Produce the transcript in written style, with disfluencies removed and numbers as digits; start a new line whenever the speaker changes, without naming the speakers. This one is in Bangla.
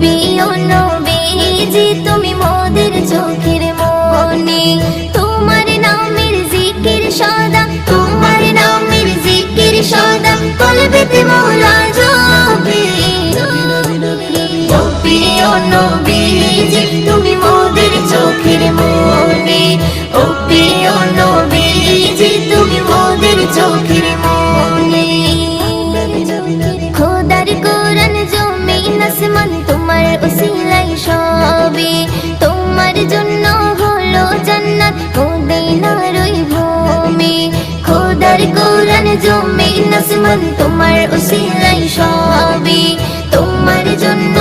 প্রিয় নবীজি তুমি মোদের চোখের মনি, তোমার নামের জিকির সদা, তোমার নামের জিকির সদা কলবেতে মওলা জপে। ও প্রিয় নবীজি তুমি মোদের চোখের মনি, ও প্রিয় নবীজি তুমি মোদের চোখের মনি। খোদার কোরআন জমিন আসমান তোমার উসিলাই সবে, তোমার জন্য হলো জান্নাত মদিনার ওই ভূমি। খোদার কোরআন জমিন আসমান তোমার উসিলাই সবে, তোমার জন্য